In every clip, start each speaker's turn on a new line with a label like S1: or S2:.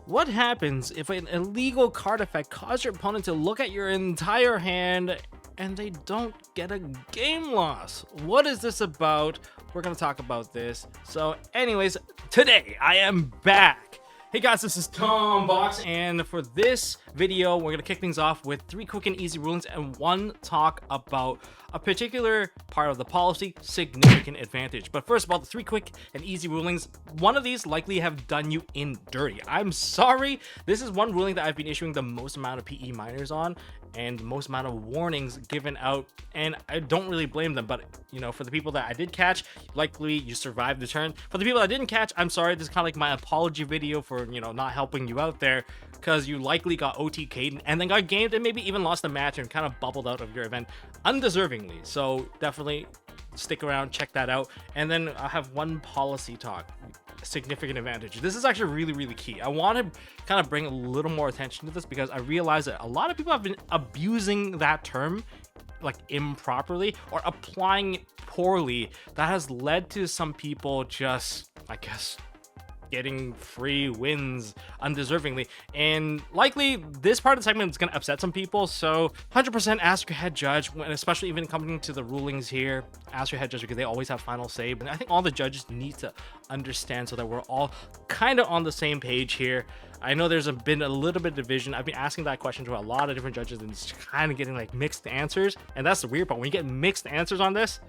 S1: What happens if an illegal card effect causes your opponent to look at your entire hand and they don't get a game loss? What is this about? We're gonna talk about this. So anyways, today I am back. Hey guys, this is Tombox, and for this video, we're gonna kick things off with 3 quick and easy rulings and 1 talk about a particular part of the policy, significant advantage. But first of all, the 3 quick and easy rulings, one of these likely have done you in dirty. I'm sorry, this is one ruling that I've been issuing the most amount of PE minors on and the most amount of warnings given out, and I don't really blame them. But you know, for the people that I did catch, likely you survived the turn. For the people that didn't catch, I'm sorry, this is kind of like my apology video for, you know, not helping you out there, because you likely got OTK'd and then got gamed and maybe even lost a match and kind of bubbled out of your event undeservingly. So definitely stick around, check that out. And then I'll have 1 policy talk, significant advantage. This is actually really key. I want to kind of bring a little more attention to this because I realize that a lot of people have been abusing that term like improperly or applying it poorly. That has led to some people just, I guess, getting free wins undeservingly, and likely this part of the segment is going to upset some people. So 100% ask your head judge, when, especially even coming to the rulings here, ask your head judge because they always have final say. And I think all the judges need to understand so that we're all kind of on the same page here. I know there's been a little bit of division. I've been asking that question to a lot of different judges and it's kind of getting like mixed answers, and that's the weird part. When you get mixed answers on this,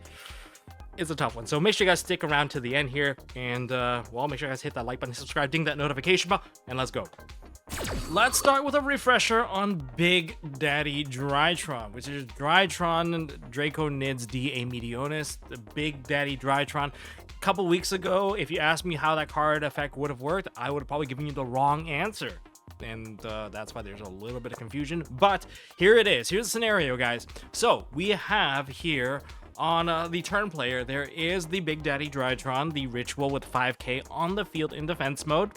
S1: it's a tough one. So make sure you guys stick around to the end here, and well, make sure you guys hit that like button, subscribe, ding that notification bell, and let's go. Let's start with a refresher on Big Daddy Drytron, which is Drytron DAD Meteonis, the Big Daddy Drytron. A couple weeks ago, if you asked me how that card effect would have worked, I would have probably given you the wrong answer. And that's why there's a little bit of confusion. But here it is. Here's the scenario, guys. So we have here on the turn player, there is the Big Daddy Drytron, the ritual with 5k on the field in defense mode.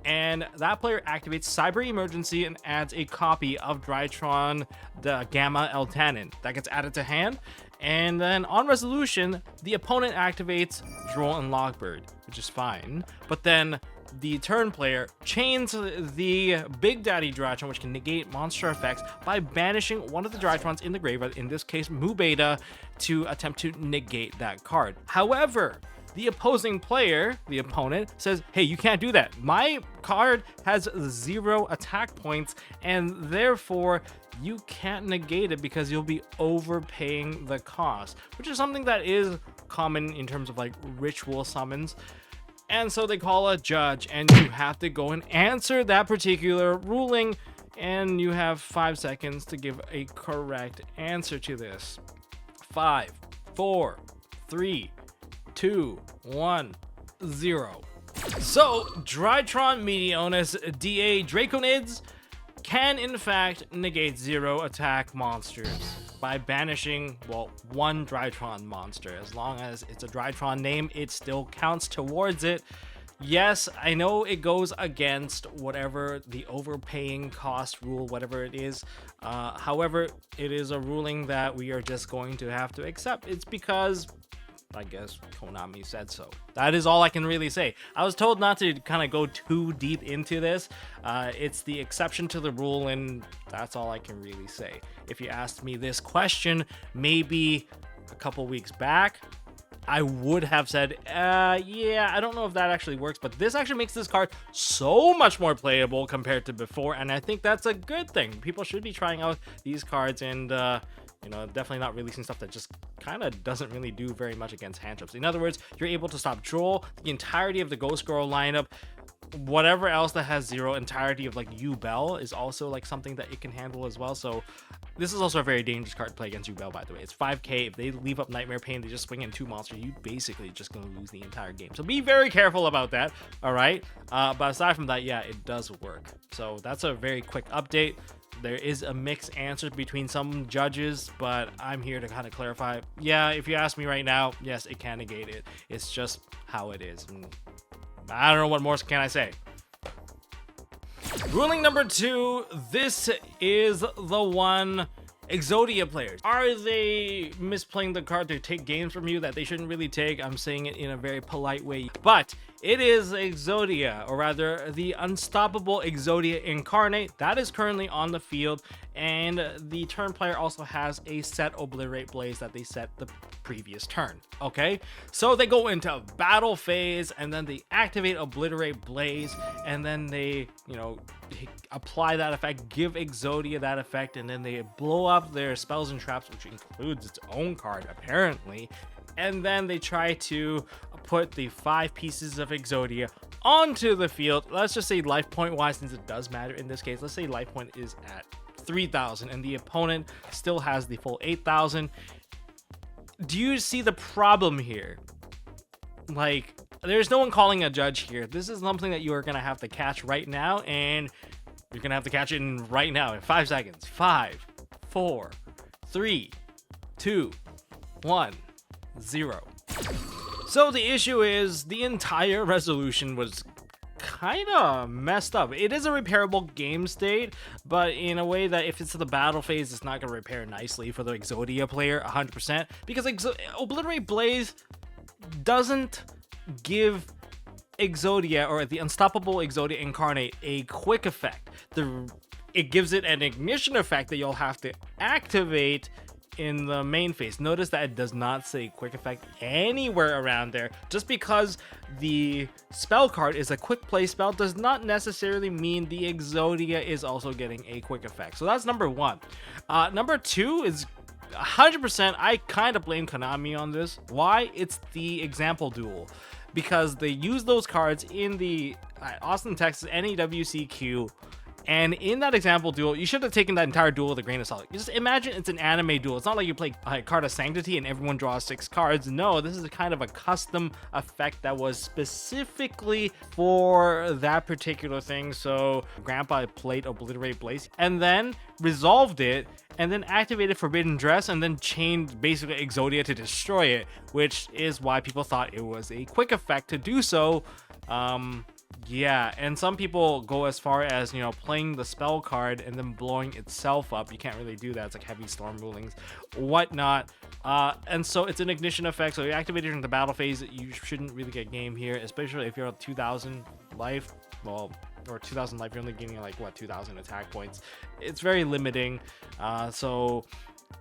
S1: And that player activates Cyber Emergency and adds a copy of Drytron the Gamma Eltanin. That gets added to hand. And then on resolution, the opponent activates Droll and Logbird, which is fine. But then the turn player chains the Big Daddy Drytron, which can negate monster effects, by banishing one of the Drytrons in the graveyard, in this case Mu Beta, to attempt to negate that card. However, the opposing player, the opponent, says, hey, you can't do that. My card has 0 attack points, and therefore you can't negate it because you'll be overpaying the cost, which is something that is common in terms of like ritual summons. And so they call a judge, and you have to go and answer that particular ruling, and you have 5 seconds to give a correct answer to this. 5, 4, 3, 2, 1, 0. So Drytron Meteonis DA Draconids can in fact negate 0 attack monsters by banishing, well, 1 Drytron monster. As long as it's a Drytron name, it still counts towards it. Yes, I know it goes against whatever the overpaying cost rule, whatever it is. However, it is a ruling that we are just going to have to accept. It's because I guess Konami said so. That is all I can really say. I was told not to kind of go too deep into this. It's the exception to the rule, and that's all I can really say. If you asked me this question maybe a couple weeks back, I would have said, yeah, I don't know if that actually works, but this actually makes this card so much more playable compared to before, and I think that's a good thing. People should be trying out these cards and you know, definitely not releasing stuff that just kind of doesn't really do very much against hand traps. In other words, you're able to stop Droll, the entirety of the Ghost Girl lineup, whatever else that has 0, entirety of like Yubel is also like something that it can handle as well. So this is also a very dangerous card to play against Yubel, by the way. It's 5k. If they leave up Nightmare Pain, they just swing in 2 monsters, you basically just gonna lose the entire game. So be very careful about that, all right? But aside from that, yeah, it does work. So that's a very quick update. There is a mixed answer between some judges, but I'm here to kind of clarify. Yeah, if you ask me right now, yes, it can negate it. It's just how it is. And I don't know what more can I say. Ruling number 2, this is the one. Exodia players, are they misplaying the card to take games from you that they shouldn't really take? I'm saying it in a very polite way, but It is Exodia, or rather the unstoppable Exodia Incarnate that is currently on the field, and the turn player also has a set Obliterate Blaze that they set the previous turn. Okay, so they go into battle phase and then they activate Obliterate Blaze, and then they, apply that effect, give Exodia that effect, and then they blow up their spells and traps, which includes its own card apparently. And then they try to put the 5 pieces of Exodia onto the field. Let's just say life point wise, since it does matter in this case, let's say life point is at 3,000 and the opponent still has the full 8,000. Do you see the problem here? Like, there's no one calling a judge here. This is something that you are going to have to catch right now, and you're going to have to catch it right now in 5 seconds. 5, 4, 3, 2, 1. 0. So the issue is the entire resolution was kind of messed up. It is a repairable game state, but in a way that if it's to the battle phase, it's not going to repair nicely for the Exodia player 100%, because Obliterate Blaze doesn't give Exodia, or the unstoppable Exodia Incarnate, a quick effect. It gives it an ignition effect that you'll have to activate in the main phase. Notice that it does not say quick effect anywhere around there. Just because the spell card is a quick play spell does not necessarily mean the Exodia is also getting a quick effect. So that's number 1. Number 2 is 100%, I kind of blame Konami on this. Why? It's the example duel, because they use those cards in the Austin, Texas NEWCQ. And in that example duel, you should have taken that entire duel with a grain of salt. You just imagine it's an anime duel. It's not like you play Card of Sanctity and everyone draws 6 cards. No, this is kind of a custom effect that was specifically for that particular thing. So Grandpa played Obliterate Blaze and then resolved it, and then activated Forbidden Dress, and then chained basically Exodia to destroy it, which is why people thought it was a quick effect to do so. Yeah, and some people go as far as, playing the spell card and then blowing itself up. You can't really do that. It's like heavy storm rulings, whatnot. And so it's an ignition effect. So you activate it during the battle phase. You shouldn't really get game here, especially if you're at 2,000 life. Well, or 2,000 life, you're only getting 2,000 attack points. It's very limiting. So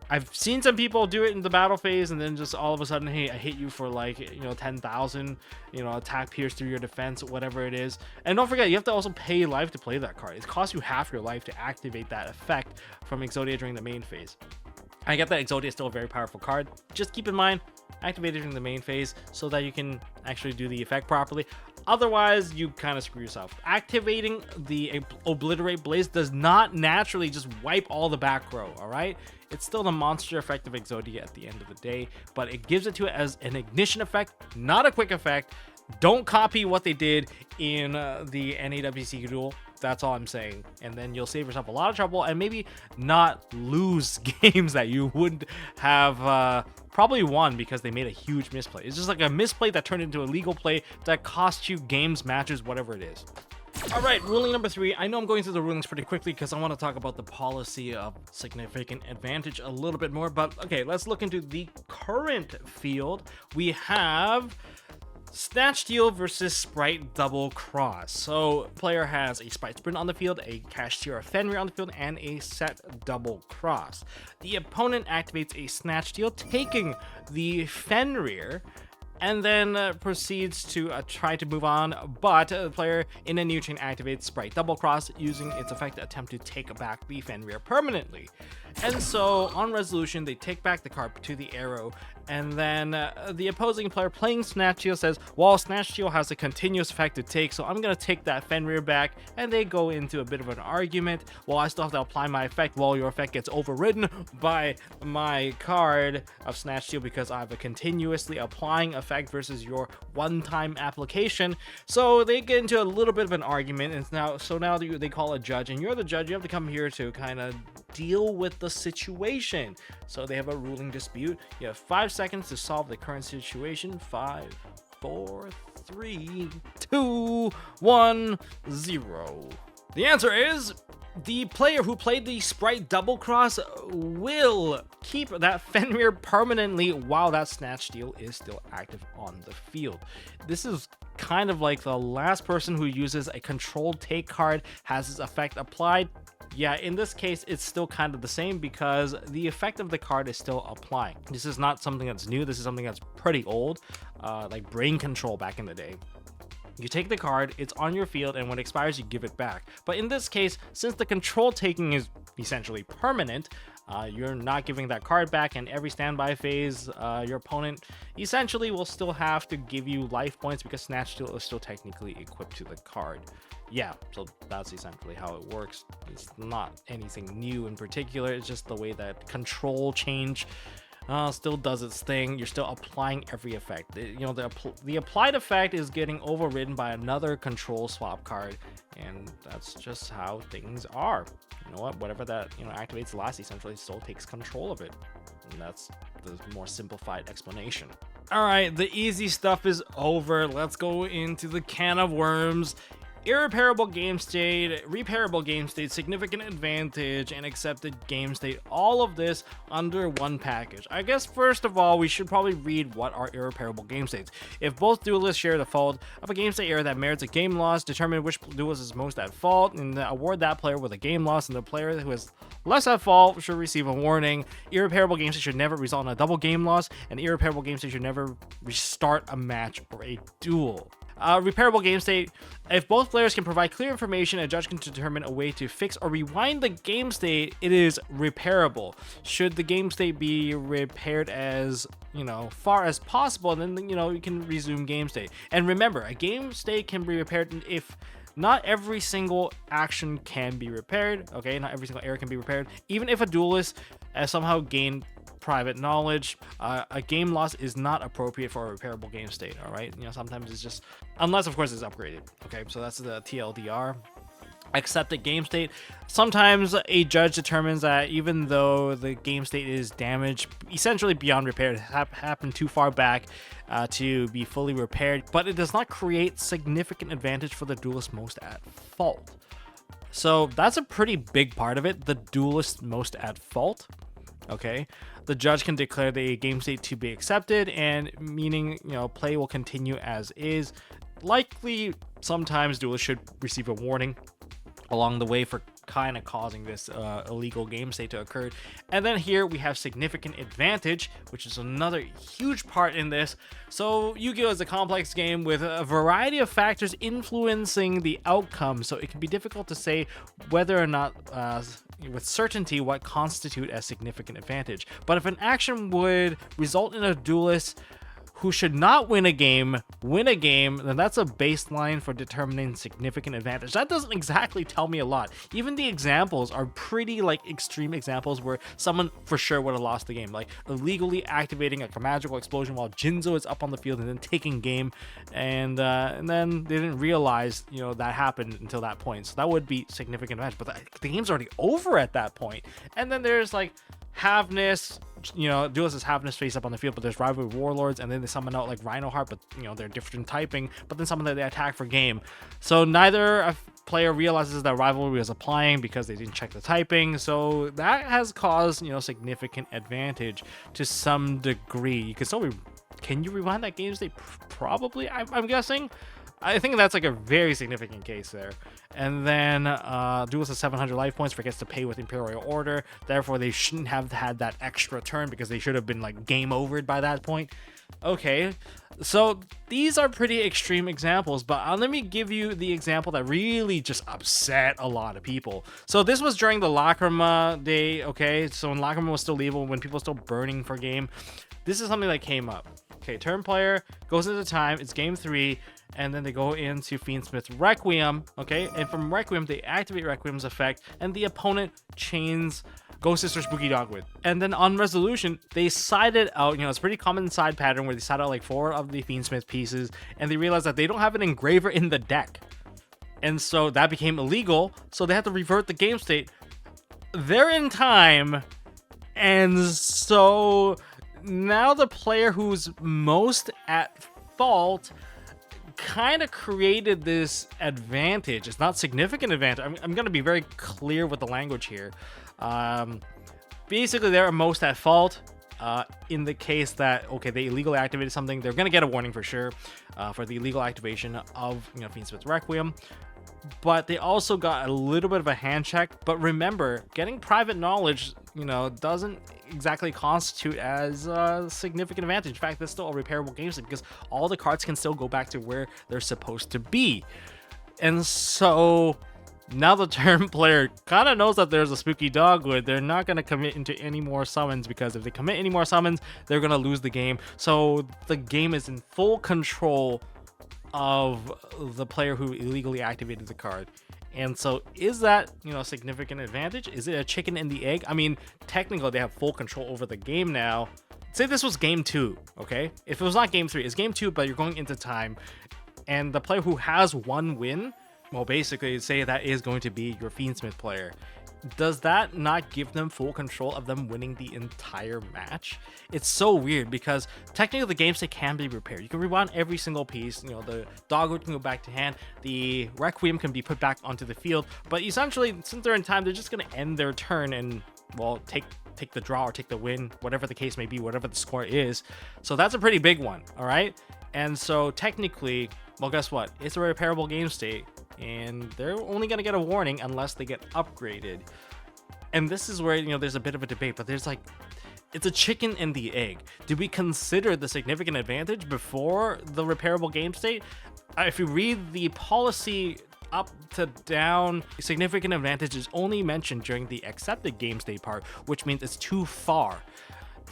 S1: I've seen some people do it in the battle phase and then just all of a sudden, hey, I hit you for 10,000, attack pierce through your defense, whatever it is. And don't forget, you have to also pay life to play that card. It costs you half your life to activate that effect from Exodia during the main phase. I get that Exodia is still a very powerful card. Just keep in mind, activate it during the main phase so that you can actually do the effect properly. Otherwise, you kind of screw yourself. Activating the Obliterate Blaze does not naturally just wipe all the back row, all right? It's still the monster effect of Exodia at the end of the day, but it gives it to it as an ignition effect, not a quick effect. Don't copy what they did in the NAWC duel. That's all I'm saying. And then you'll save yourself a lot of trouble and maybe not lose games that you would have probably won because they made a huge misplay. It's just like a misplay that turned into a legal play that cost you games, matches, whatever it is. All right, ruling number 3. I know I'm going through the rulings pretty quickly because I want to talk about the policy of significant advantage a little bit more. But okay, let's look into the current field. We have Snatch Steal versus Spright double cross. So player has a Spright Sprint on the field, a Cashier Fenrir on the field, and a set double cross. The opponent activates a Snatch Steal, taking the Fenrir, and then proceeds to try to move on, but the player in a new chain activates Spright Double Cross, using its effect to attempt to take back the Fenrir permanently. And so on resolution, they take back the card to the arrow, and then the opposing player playing Snatch Steal says, well, Snatch Steal has a continuous effect to take, so I'm going to take that Fenrir back, and they go into a bit of an argument. Well, I still have to apply my effect. Well, your effect gets overridden by my card of Snatch Steal because I have a continuously applying effect versus your one-time application. So they get into a little bit of an argument, and now they call a judge, and you're the judge. You have to come here to kind of deal with the situation. So they have a ruling dispute. You have 5 seconds to solve the current situation. 5, 4, 3, 2, 1, 0. The answer is The player who played the Spright double cross will keep that Fenrir permanently while that Snatch Steal is still active on the field. This is kind of like the last person who uses a controlled take card has its effect applied. Yeah, in this case, it's still kind of the same because the effect of the card is still applying. This is not something that's new. This is something that's pretty old, like brain control back in the day. You take the card, it's on your field, and when it expires, you give it back. But in this case, since the control taking is essentially permanent, you're not giving that card back, and every standby phase, your opponent essentially will still have to give you life points because Snatch Steal is still technically equipped to the card. Yeah, so that's essentially how it works. It's not anything new in particular, it's just the way that control change still does its thing. You're still applying every effect. The applied effect is getting overridden by another control swap card, and that's just how things are. You know what? Whatever that activates last essentially still takes control of it. And that's the more simplified explanation. All right, the easy stuff is over. Let's go into the can of worms. Irreparable game state, repairable game state, significant advantage, and accepted game state. All of this under one package. I guess first of all, we should probably read what are irreparable game states. If both duelists share the fault of a game state error that merits a game loss, determine which duelist is most at fault, and award that player with a game loss, and the player who is less at fault should receive a warning. Irreparable game state should never result in a double game loss, and irreparable game state should never restart a match or a duel. Repairable game state. If both players can provide clear information, a judge can determine a way to fix or rewind the game state. It is repairable. Should the game state be repaired as far as possible, then you can resume game state. And remember, a game state can be repaired if not every single action can be repaired. Okay, not every single error can be repaired. Even if a duelist has somehow gained private knowledge, a game loss is not appropriate for a repairable game state. All right, sometimes it's just, unless of course it's upgraded. Okay, so that's the TLDR. Accepted game state. Sometimes a judge determines that even though the game state is damaged, essentially beyond repair, it happened too far back to be fully repaired, but it does not create significant advantage for the duelist most at fault. So that's a pretty big part of it, the duelist most at fault. Okay, the judge can declare the game state to be accepted, and meaning play will continue as is. Likely, sometimes duelists should receive a warning along the way for kind of causing this illegal game state to occur. And then here we have significant advantage, which is another huge part in this. So Yu-Gi-Oh is a complex game with a variety of factors influencing the outcome, so it can be difficult to say whether or not with certainty what constitute as significant advantage. But if an action would result in a duelist who should not win a game, then that's a baseline for determining significant advantage. That doesn't exactly tell me a lot. Even the examples are pretty extreme examples where someone for sure would have lost the game, like illegally activating a magical explosion while Jinzo is up on the field and then taking game, and then they didn't realize that happened until that point. So that would be significant advantage, but the game's already over at that point. And then there's Havness, duelists Havness face up on the field, but there's rivalry warlords, and then they summon out Rhino Heart, but they're different typing, but then summon that they attack for game. So neither a player realizes that rivalry is applying because they didn't check the typing. So that has caused significant advantage to some degree. You can still can you rewind that game state? Probably, I'm guessing. I think that's a very significant case there. And then duelist has 700 life points, forgets to pay with Imperial Order. Therefore, they shouldn't have had that extra turn because they should have been game overed by that point. Okay, so these are pretty extreme examples, but let me give you the example that really just upset a lot of people. So this was during the Lacrima day, okay? So when Lacrima was still legal, when people were still burning for game, this is something that came up. Okay, turn player goes into time, it's game 3, and then they go into Fiendsmith's Requiem, okay? And from Requiem, they activate Requiem's effect, and the opponent chains Ghost Sister Spooky Dogwood. And then on resolution, they sided out, it's a pretty common side pattern where they side out 4 of the Fiendsmith pieces, and they realize that they don't have an engraver in the deck. And so that became illegal, so they had to revert the game state. They're in time, and so now the player who's most at fault kind of created this advantage. It's not significant advantage. I'm going to be very clear with the language here. Basically, they're most at fault. In the case that, okay, they illegally activated something, they're going to get a warning for sure for the illegal activation of, Fiendsmith's Requiem. But they also got a little bit of a hand check. But remember, getting private knowledge, doesn't exactly constitute as a significant advantage. In fact, that's still a repairable game state because all the cards can still go back to where they're supposed to be. And so now the turn player kind of knows that there's a spooky dogwood. They're not going to commit into any more summons, because if they commit any more summons, they're going to lose the game. So the game is in full control of the player who illegally activated the card. And so is that, a significant advantage? Is it a chicken and the egg? I mean, technically they have full control over the game now. Say this was game 2, okay? If it was not game 3, it's game 2, but you're going into time. And the player who has one win, well, basically say that is going to be your Fiendsmith player. Does that not give them full control of them winning the entire match? It's so weird because technically the game state can be repaired. You can rewind every single piece. The dogwood can go back to hand. The Requiem can be put back onto the field. But essentially, since they're in time, they're just going to end their turn and, well, take the draw or take the win, whatever the case may be, whatever the score is. So that's a pretty big one, all right? And so technically, well, guess what? It's a repairable game state. And they're only going to get a warning unless they get upgraded. And this is where, there's a bit of a debate, but there's it's a chicken and the egg. Do we consider the significant advantage before the repairable game state? If you read the policy up to down, significant advantage is only mentioned during the accepted game state part, which means it's too far.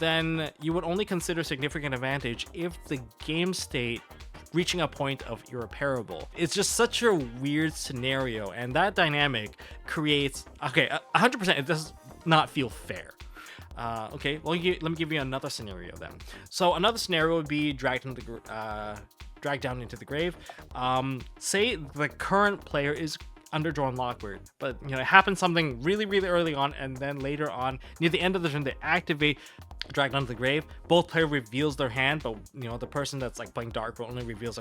S1: Then you would only consider significant advantage if the game state reaching a point of irreparable. It's just such a weird scenario, and that dynamic creates, 100% it does not feel fair. Okay, well, let me give you another scenario then. So another scenario would be dragged down into the grave. Say the current player is underdrawn Lockbird, but it happens something really early on, and then later on near the end of the turn they activate Dragged Onto the Grave. Both player reveals their hand, but the person that's playing Dark Road only reveals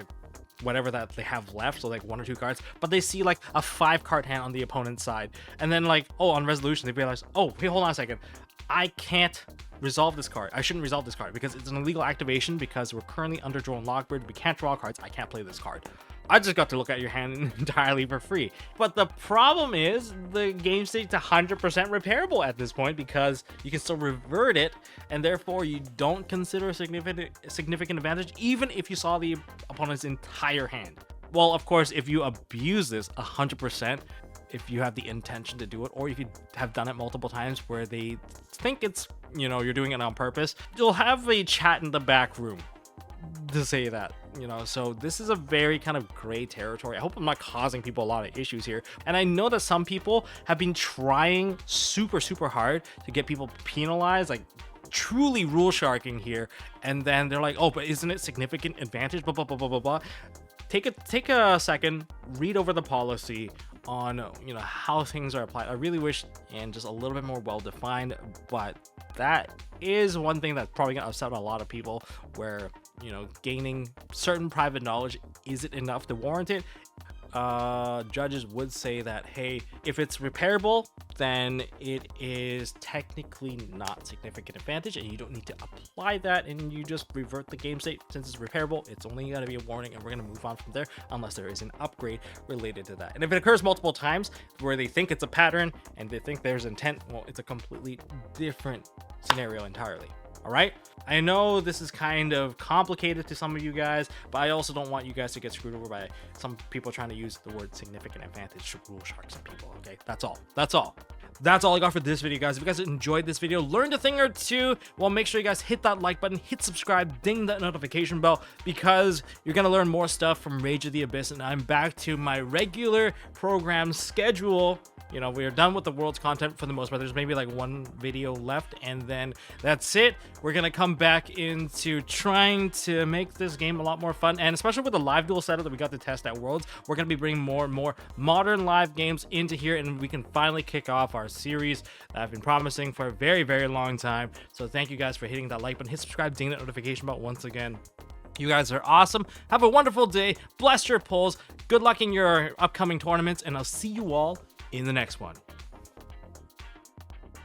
S1: whatever that they have left, so 1 or 2 cards, but they see a 5-card hand on the opponent's side, and then on resolution they realize, oh, hey, hold on a second, I can't resolve this card. I shouldn't resolve this card because it's an illegal activation, because we're currently underdrawn Lockbird. We can't draw cards. I can't play this card. I just got to look at your hand entirely for free. But the problem is the game state's 100% repairable at this point, because you can still revert it, and therefore you don't consider a significant advantage even if you saw the opponent's entire hand. Well, of course, if you abuse this 100%, if you have the intention to do it, or if you have done it multiple times where they think it's, you're doing it on purpose, you'll have a chat in the back room to say that, so this is a very kind of gray territory. I hope I'm not causing people a lot of issues here. And I know that some people have been trying super hard to get people penalized, truly rule sharking here, and then they're like, oh, but isn't it significant advantage, blah blah blah blah blah blah. Take a second, read over the policy on how things are applied. I really wish and just a little bit more well defined, but that is one thing that's probably gonna upset a lot of people, where gaining certain private knowledge isn't enough to warrant it. Judges would say that, hey, if it's repairable, then it is technically not significant advantage, and you don't need to apply that, and you just revert the game state. Since it's repairable, it's only going to be a warning, and we're going to move on from there unless there is an upgrade related to that. And if it occurs multiple times where they think it's a pattern and they think there's intent, well, it's a completely different scenario entirely. All right, I know this is kind of complicated to some of you guys, but I also don't want you guys to get screwed over by some people trying to use the word significant advantage to rule shark some people. Okay, that's all I got for this video, guys. If you guys enjoyed this video, learned a thing or two, well, make sure you guys hit that like button, hit subscribe, ding that notification bell, because you're gonna learn more stuff from Rage of the Abyss, and I'm back to my regular program schedule. We are done with the world's content for the most part. There's maybe 1 video left, and then that's it. We're gonna come back into trying to make this game a lot more fun, and especially with the live duel setup that we got to test at Worlds, we're gonna be bringing more and more modern live games into here, and we can finally kick off our series that I've been promising for a very long time. So thank you guys for hitting that like button, hit subscribe, ding that notification bell once again. You guys are awesome. Have a wonderful day. Bless your pulls. Good luck in your upcoming tournaments, and I'll see you all in the next one.